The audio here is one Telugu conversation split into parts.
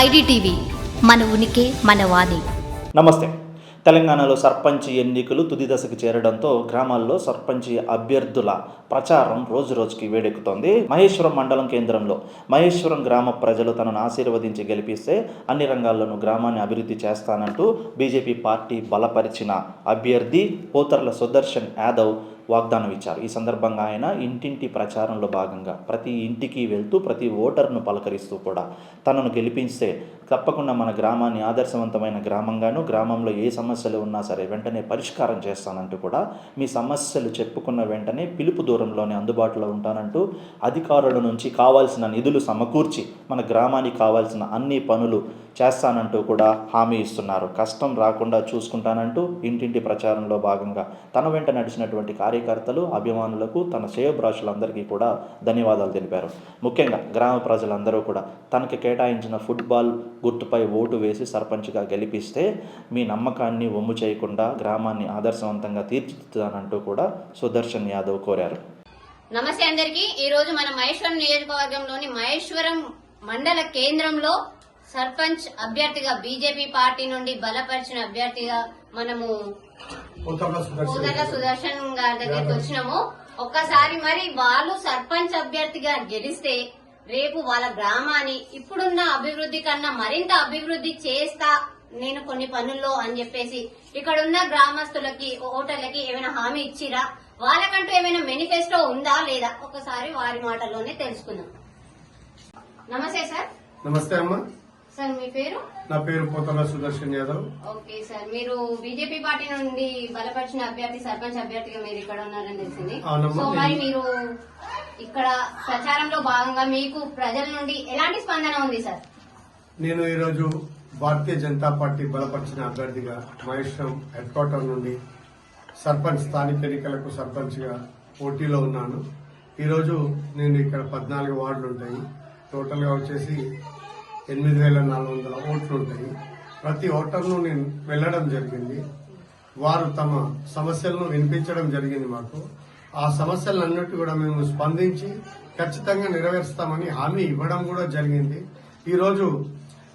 ఐడిటీవీ మన ఉనికి మన వాణి. నమస్తే. తెలంగాణలో సర్పంచ్ ఎన్నికలు తుది దశకు చేరడంతో గ్రామాల్లో సర్పంచ్ అభ్యర్థుల ప్రచారం రోజురోజుకి వేడెక్కుతోంది. మహేశ్వరం మండలం కేంద్రంలో మహేశ్వరం గ్రామ ప్రజలు తనను ఆశీర్వదించి గెలిపిస్తే అన్ని రంగాల్లోనూ గ్రామాన్ని అభివృద్ధి చేస్తానంటూ బీజేపీ పార్టీ బలపరిచిన అభ్యర్థి పోతర్ల సుదర్శన్ యాదవ్ వాగ్దానం ఇచ్చారు. ఈ సందర్భంగా ఆయన ఇంటింటి ప్రచారంలో భాగంగా ప్రతి ఇంటికి వెళ్తూ ప్రతి ఓటర్ను పలకరిస్తూ కూడా తనను గెలిపిస్తే తప్పకుండా మన గ్రామాన్ని ఆదర్శవంతమైన గ్రామంగాను, గ్రామంలో ఏ సమస్యలు ఉన్నా సరే వెంటనే పరిష్కారం చేస్తానంటూ కూడా, మీ సమస్యలు చెప్పుకున్న వెంటనే పిలుపు దూరంలోనే అందుబాటులో ఉంటానంటూ అధికారుల నుంచి కావాల్సిన నిధులు సమకూర్చి మన గ్రామానికి కావాల్సిన అన్ని పనులు చేస్తానంటూ కూడా హామీ ఇస్తున్నారు. కష్టం రాకుండా చూసుకుంటానంటూ ఇంటింటి ప్రచారంలో భాగంగా తన వెంట నడిచినటువంటి కార్యకర్తలు, అభిమానులకు, తన శ్రేయోభిలాషులందరికీ కూడా ధన్యవాదాలు తెలిపారు. ముఖ్యంగా గ్రామ ప్రజలందరూ కూడా తనకి కేటాయించిన ఫుట్బాల్ గుర్తుపై ఓటు వేసి సర్పంచ్గా గెలిపిస్తే మీ నమ్మకాన్ని వమ్ము చేయకుండా గ్రామాన్ని ఆదర్శవంతంగా తీర్చిదిద్దుతానంటూ కూడా సుదర్శన్ యాదవ్ కోరారు. నమస్తే అందరికీ. ఈరోజు మన మహేశ్వరం నియోజకవర్గంలోని మహేశ్వరం మండల కేంద్రంలో సర్పంచ్ అభ్యర్థిగా బీజేపీ పార్టీ నుండి బలపరిచిన అభ్యర్థిగా మనము పోతర్ల సుదర్శన్ గారి దగ్గరికి వచ్చినాము. ఒక్కసారి మరి వాళ్ళు సర్పంచ్ అభ్యర్థిగా గెలిస్తే రేపు వాళ్ళ గ్రామాన్ని ఇప్పుడున్న అభివృద్ధి కన్నా మరింత అభివృద్ధి చేస్తా నేను కొన్ని పనుల్లో అని చెప్పేసి ఇక్కడున్న గ్రామస్తులకి, ఓటర్లకి ఏమైనా హామీ ఇచ్చిరా, వాళ్ళకంటూ ఏమైనా మేనిఫెస్టో ఉందా లేదా, ఒకసారి వారి మాటల్లోనే తెలుసుకుందాం. నమస్తే సార్. నమస్తే అమ్మా. సార్ మీ పేరు? నా పేరు పోతర్ల సుదర్శన్ యాదవ్. ఓకే సార్, మీరు బీజేపీ పార్టీ నుండి బలపరిచిన అభ్యర్థి, సర్పంచ్ అభ్యర్థిగా మీరు ఇక్కడ ఉన్నారని తెలిసింది. సో మరి మీరు ఇక్కడ ప్రచారంలో భాగంగా మీకు ప్రజల నుండి ఎలాంటి స్పందన ఉంది సార్? నేను ఈరోజు భారతీయ జనతా పార్టీ బలపరిచిన అభ్యర్థిగా మహేశ్వరం హెడ్ క్వార్టర్ నుండి సర్పంచ్ స్థానిక ఎన్నికలకు సర్పంచ్ గా పోటీలో ఉన్నాను. ఈరోజు నేను ఇక్కడ 14 వార్డులు ఉంటాయి. టోటల్ గా వచ్చేసి 8,400 ఓట్లు ఉంటాయి. ప్రతి ఓటర్ను నేను వెళ్లడం జరిగింది. వారు తమ సమస్యలను వినిపించడం జరిగింది. మాకు ఆ సమస్యలన్నిటి కూడా మేము స్పందించి ఖచ్చితంగా నెరవేరుస్తామని హామీ ఇవ్వడం కూడా జరిగింది. ఈరోజు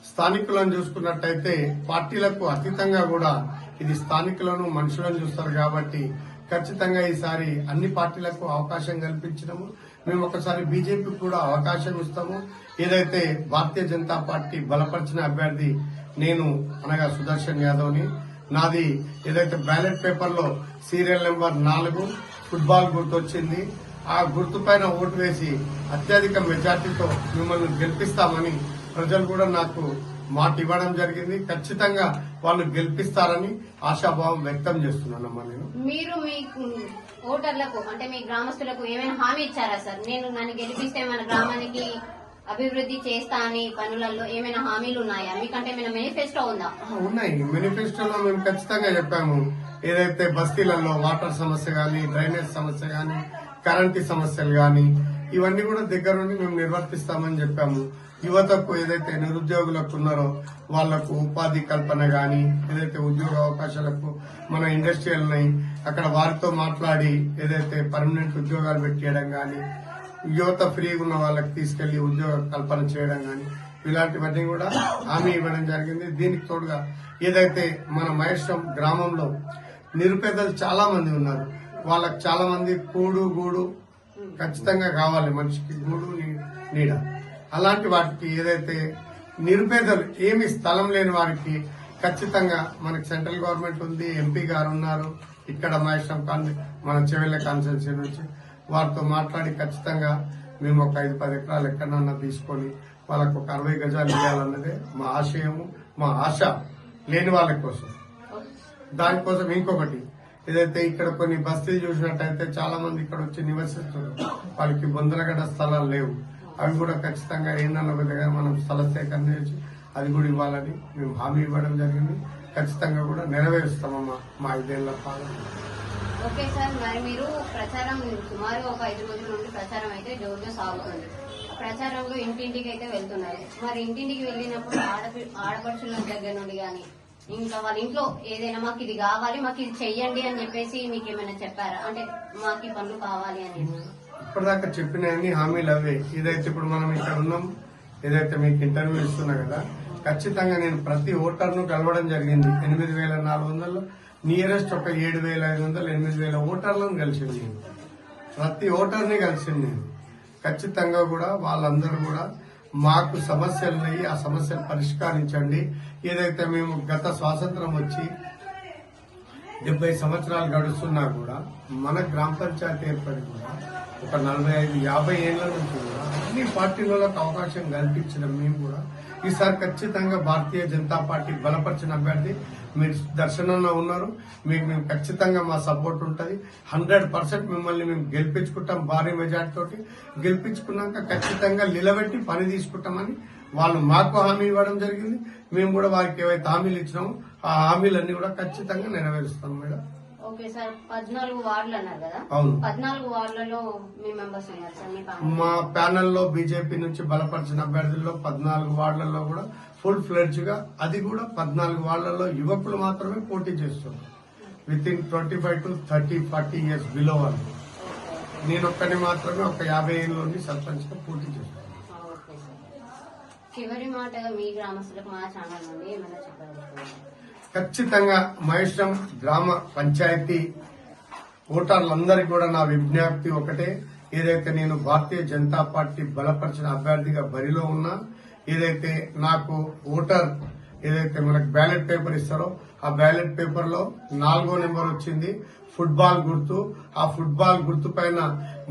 స్థానికులను చూసుకున్నట్టయితే పార్టీలకు అతీతంగా కూడా ఇది స్థానికులను, మనుషులను చూస్తారు కాబట్టి ఖచ్చితంగా ఈసారి అన్ని పార్టీలకు అవకాశం కల్పించడము. మేము ఒకసారి బీజేపీకి కూడా అవకాశం ఇస్తాము. ఏదైతే భారతీయ జనతా పార్టీ బలపరిచిన అభ్యర్థి నేను అనగా సుదర్శన్ యాదవ్ని, నాది ఏదైతే బ్యాలెట్ పేపర్ లో సీరియల్ నెంబర్ 4 ఫుట్బాల్ గుర్తు వచ్చింది. ఆ గుర్తు పైన ఓటు వేసి అత్యధిక మెజార్టీతో మిమ్మల్ని గెలిపిస్తామని ప్రజలు కూడా నాకు మాట ఇవ్వడం జరిగింది. ఖచ్చితంగా వాళ్ళు గెలిపిస్తారని ఆశాభావం వ్యక్తం చేస్తున్నానమ్మా. మీరు మీ ఓటర్లకు అంటే మీ గ్రామస్తులకు ఏమైనా హామీ ఇచ్చారా సార్? నన్ను గెలిపిస్తే మన గ్రామానికి అభివృద్ధి చేస్తా అని పనులలో ఏమైనా హామీలు ఉన్నాయా? మీకంటే ఏమైనా మేనిఫెస్టో ఉందా? ఉన్నాయి. మేనిఫెస్టోలో మేము ఖచ్చితంగా చెప్పాము. ఏదైతే బస్తీలలో వాటర్ సమస్య గాని, డ్రైనేజ్ సమస్య గాని, కరెంటు సమస్యలు గాని ఇవన్నీ కూడా దగ్గరుండి మేము నిర్వర్తిస్తామని చెప్పాము. యువతకు ఏదైతే నిరుద్యోగులకు ఉన్నారో వాళ్లకు ఉపాధి కల్పన గాని, ఏదైతే ఉద్యోగ అవకాశాలకు మన ఇండస్ట్రియల్ ఉన్నాయి అక్కడ వారితో మాట్లాడి ఏదైతే పర్మనెంట్ ఉద్యోగాలు పెట్టేయడం గాని, యువత ఫ్రీగా ఉన్న వాళ్ళకి తీసుకెళ్లి ఉద్యోగ కల్పన చేయడం గాని ఇలాంటివన్నీ కూడా హామీ ఇవ్వడం జరిగింది. దీనికి తోడుగా ఏదైతే మన మహేశ్వరం గ్రామంలో నిరుపేదలు చాలా మంది ఉన్నారు. వాళ్ళకి చాలా మంది కూడు గూడు ఖచ్చితంగా కావాలి, మనిషికి గూడు నీడ. అలాంటి వాటికి ఏదైతే నిరుపేదలు ఏమి స్థలం లేని వారికి ఖచ్చితంగా మనకి సెంట్రల్ గవర్నమెంట్ ఉంది, ఎంపీ గారు ఉన్నారు ఇక్కడ మహేశ్వరం మన చెవెళ్ల కాన్స్టిట్యున్సీ నుంచి. వారితో మాట్లాడి ఖచ్చితంగా మేము ఒక 5-10 ఎకరాలు ఎక్కడన్నా తీసుకొని వాళ్ళకు ఒక 60 గజాలు ఇవ్వాలన్నదే మా ఆశయము, మా ఆశ లేని వాళ్ళ కోసం. దానికోసం ఇంకొకటి ఏదైతే ఇక్కడ కొన్ని బస్తీలు చూసినట్టయితే చాలా మంది ఇక్కడ వచ్చి నివసిస్తున్నారు. వాళ్ళకి బొందలగడ్డ స్థలాలు లేవు. అవి కూడా ఖచ్చితంగా ఏంటన్న విధంగా మనం స్థల సేకరణ చేసి అది కూడా ఇవ్వాలని మేము హామీ ఇవ్వడం జరిగింది. ఖచ్చితంగా కూడా నెరవేరుస్తామమ్మా మా 5 ఏళ్ల పాలన. ఓకే సార్, మరి మీరు ప్రచారం సుమారు ఒక 5 రోజుల నుండి ప్రచారం అయితే జోరుగా సాగుతుంది. ప్రచారంలో ఇంటింటికి అయితే వెళ్తున్నారు. మరి ఇంటింటికి వెళ్ళినప్పుడు ఆడపడుచుల దగ్గర నుండి గాని, ఇంకా వాళ్ళ ఇంట్లో ఏదైనా మాకు ఇది కావాలి, మాకు ఇది చెయ్యండి అని చెప్పేసి మీకు ఏమైనా చెప్పారా? అంటే మాకు ఈ పనులు కావాలి అని. ఇప్పటిదాకా చెప్పిన హామీలు అవే. ఏదైతే ఇప్పుడు మనం ఇక్కడ ఉన్నాం, ఏదైతే మీకు ఇంటర్వ్యూ ఇస్తున్నా కదా, ఖచ్చితంగా నేను ప్రతి ఓటర్ను కలవడం జరిగింది. 8,400 నియరెస్ట్ ఒక 7,500 8,000 ఓటర్లను కలిసింది నేను. ప్రతి ఓటర్ని కలిసింది నేను. ఖచ్చితంగా కూడా వాళ్ళందరూ కూడా మాకు సమస్యలు ఉన్నాయి, ఆ సమస్యలు పరిష్కరించండి. ఏదైతే మేము గత స్వాతంత్రం వచ్చి 70 సంవత్సరాలు గడుస్తున్నా కూడా మన గ్రామ పంచాయతీ ఏర్పడి కూడా ఒక 45-50 ఏళ్ల నుంచి కూడా అన్ని పార్టీలకు అవకాశం కల్పించిన మేము కూడా ఈసారి ఖచ్చితంగా భారతీయ జనతా పార్టీ బలపరిచిన అభ్యర్థి మీరు దర్శనంలో ఉన్నారు. మీకు మేము ఖచ్చితంగా మా సపోర్ట్ ఉంటుంది. 100% మిమ్మల్ని మేము గెలిపించుకుంటాం. భారీ మెజార్టీ తోటి గెలిపించుకున్నాక ఖచ్చితంగా నిలబెట్టి పని తీసుకుంటామని వాళ్ళు మాకు హామీ ఇవ్వడం జరిగింది. మేము కూడా వారికి ఏవైతే హామీలు ఇచ్చినామో ఆ హామీలన్నీ కూడా ఖచ్చితంగా నెరవేరుస్తాం మేడం. ఓకే సార్, 14 వార్డులు అన్నారు కదా. అవును. 14 వార్డులలో మీ మెంబర్స్ ఉన్నారు సార్ మీ పార్టీ? మా ప్యానెల్లో బీజేపీ నుంచి బలపరిచిన అభ్యర్థుల్లో 14 వార్డులలో కూడా ఫుల్ ఫ్లెడ్జ్ గా, అది కూడా 14 వార్డులలో యువకులు మాత్రమే పోటీ చేస్తున్నారు. With in 25 to 30-40 years below వాళ్ళు. నేను ఒక్కని మాత్రమే ఒక 50 ఏళ్ళ నుండి సర్పంచ్ గా పోటీ చేస్తాను. ఓకే సార్, చివరి మాటగా మీ గ్రామస్తులకు మా ఛానల్ నుండి ఏమైనా చెప్పాలి? ఖచ్చితంగా మహేశ్వరం గ్రామ పంచాయతీ ఓటర్లందరికీ కూడా నా విజ్ఞప్తి ఒకటే. ఏదైతే నేను భారతీయ జనతా పార్టీ బలపరిచిన అభ్యర్థిగా బరిలో ఉన్నా, ఏదైతే నాకు ఓటర్ ఏదైతే మనకు బ్యాలెట్ పేపర్ ఇస్తారో ఆ బ్యాలెట్ పేపర్ లో 4వ నెంబర్ వచ్చింది, ఫుట్బాల్ గుర్తు. ఆ ఫుట్బాల్ గుర్తు పైన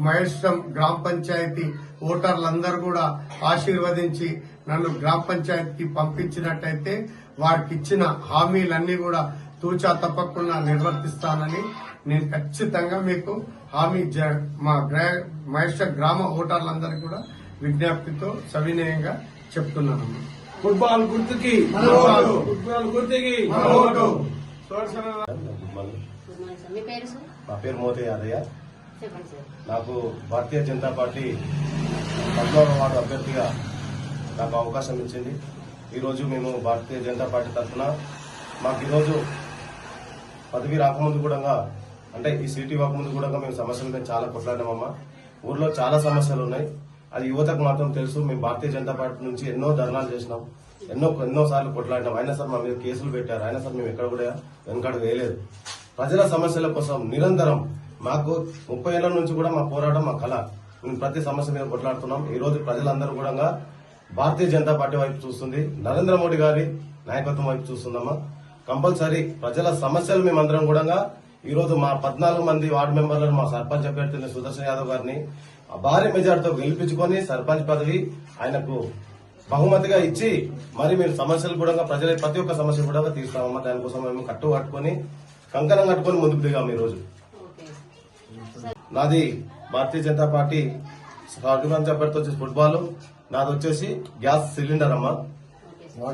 మహేశ్వరం గ్రామ పంచాయతీ ఓటర్లందరూ కూడా ఆశీర్వదించి నన్ను గ్రామ పంచాయతీకి పంపించినట్టయితే వారికి ఇచ్చిన హామీలన్నీ కూడా తూచా తప్పకుండా నిర్వర్తిస్తానని నేను ఖచ్చితంగా మీకు హామీ మా మహేశ్వర గ్రామ ఓటర్లందరికీ కూడా విజ్ఞప్తితో సవినయంగా చెప్తున్నాను. ఫుట్బాల్ గుర్తుకి ఫుట్బాల్ గుర్తుకి గుడ్ మార్నింగ్ సార్, మీ పేరు సార్? నా పేరు మోతే యాదయ్య. చెప్పండి సార్. నాకు భారతీయ జనతా పార్టీ 14వ వార్డు అభ్యర్థిగా నాకు అవకాశం ఇచ్చింది. ఈరోజు మేము భారతీయ జనతా పార్టీ తరఫున మాకు ఈరోజు పదవి రాకముందు కూడా, అంటే ఈ సీటు ఇవ్వకముందు కూడా మేము సమస్యల మీద చాలా కొట్లాడినామమ్మా. ఊర్లో చాలా సమస్యలు ఉన్నాయి. అది యువతకు మాత్రం తెలుసు. మేము భారతీయ జనతా పార్టీ నుంచి ఎన్నో ధర్నాలు చేసినాం, ఎన్నో సార్లు కొట్లాడినాం. అయినా సార్ మా మీద కేసులు పెట్టారు. అయినా సార్ మేము ఎక్కడ కూడా వెనకడు వేయలేదు. ప్రజల సమస్యల కోసం నిరంతరం మాకు 30 ఏళ్ల నుంచి కూడా మా పోరాటం, మా కళ. మేము ప్రతి సమస్య మీద కొట్లాడుతున్నాం. ఈ రోజు ప్రజలందరూ కూడా భారతీయ జనతా పార్టీ వైపు చూస్తుంది, నరేంద్ర మోడీ గారి నాయకత్వం వైపు చూస్తుందమ్మా. కంపల్సరీ ప్రజల సమస్యలు మేమందరం కూడా ఈ రోజు మా 14 మంది వార్డు మెంబర్లను మా సర్పంచ్ అభ్యర్థిని సుదర్శన్ యాదవ్ గారిని భారీ మెజార్టీతో గెలిపించుకొని సర్పంచ్ పదవి ఆయనకు బహుమతిగా ఇచ్చి మరి మీరు సమస్యలు కూడా ప్రజల ప్రతి ఒక్క సమస్య కూడా తీరుస్తామమ్మా. దానికోసం మేము కట్టుకొని కంకణం కట్టుకొని ముందుకు దిగాం. ఈ రోజు నాది భారతీయ జనతా పార్టీ సర్పంచ్ అభ్యర్థి వచ్చేసి ఫుట్బాల్, నాది వచ్చేసి గ్యాస్ సిలిండర్ అమ్మా.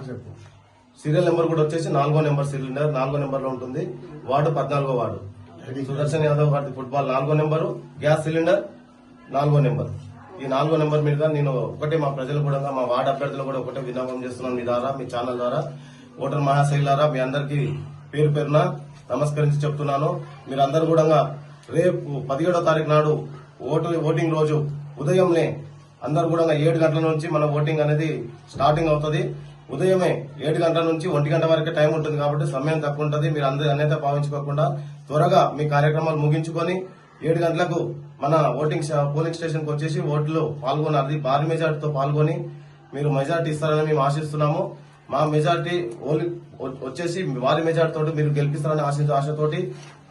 చెప్పు. సీరియల్ నెంబర్ కూడా వచ్చేసి 4వ నెంబర్ సిలిండర్, 4వ నెంబర్ లో ఉంటుంది. వార్డు 14వ వార్డు. సుదర్శన్ యాదవ్ గారి ఫుట్బాల్ 4వ నెంబరు, గ్యాస్ సిలిండర్ 4వ నెంబర్. ఈ 4వ నెంబర్ మీద నేను ఒకటే మా ప్రజలు కూడా, మా వార్డు అభ్యర్థులు కూడా ఒకటే విన్నపం చేస్తున్నాను మీ ద్వారా, మీ ఛానల్ ద్వారా. ఓటర్ మహాశైలారా మీ అందరికీ పేరు పేరున నమస్కరించి చెప్తున్నాను. మీరందరూ కూడా రేపు 17వ తారీఖు నాడు ఓటింగ్ రోజు ఉదయంనే అందరు కూడా 7 గంటల నుంచి మన ఓటింగ్ అనేది స్టార్టింగ్ అవుతుంది. ఉదయమే 7 గంటల నుంచి 1 గంట వరకే టైం ఉంటుంది కాబట్టి సమయం తక్కువ ఉంటుంది. మీరు అందరూ అన్యత భావించుకోకుండా త్వరగా మీ కార్యక్రమాలు ముగించుకొని 7 గంటలకు మన పోలింగ్ స్టేషన్ కు వచ్చేసి ఓట్లు పాల్గొని అది భారీ మెజార్టీతో పాల్గొని మీరు మెజార్టీ ఇస్తారని మేము ఆశిస్తున్నాము. మా మెజార్టీ వచ్చేసి భారీ మెజార్టీ తోటి మీరు గెలిపిస్తారని ఆశతోటి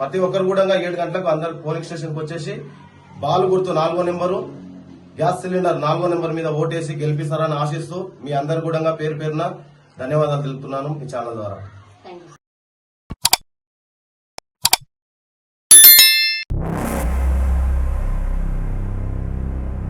ప్రతి ఒక్కరు కూడా 7 గంటలకు అందరు పోలింగ్ స్టేషన్ కు వచ్చేసి బాల్ గుర్తు 4వ నెంబరు, గ్యాస్ సిలిండర్ 4వ నెంబర్ మీద ఓటేసి గెలిపిస్తారని ఆశిస్తూ మీ అందరు కూడా పేరు పేరున ధన్యవాదాలు తెలుపుతున్నాను మీ ఛానల్ ద్వారా.